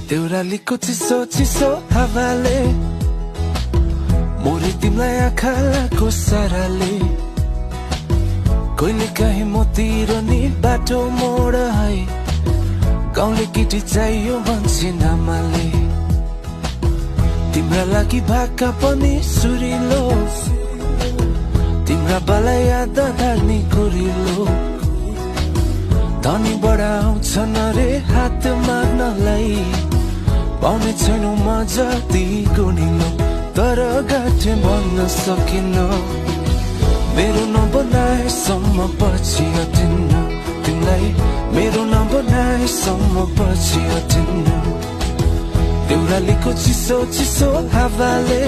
देउरालीको चिसो चिसो हावाले मोरी तिमीलाई आँखाको साराले कहिले काहीँ मतिर नि बाटो मोड है गाउँले केटी चाहियो भन्छन् आमाले तिम्रा लागि भाका पनि सुरिलो तिम्रा बाला याद धार्ने गोरिलो धनी बडा आउँछन् रे हात माग्नलाई पाउने छैनौ म जति गुनिलो तर गाँठे भन्न सकिन मेरो नबनाएसम्म पछि हटिन्न तिमीलाई मेरो नबनाएसम्म पछि हटिन्न देउरालीको चिसो चिसो हावाले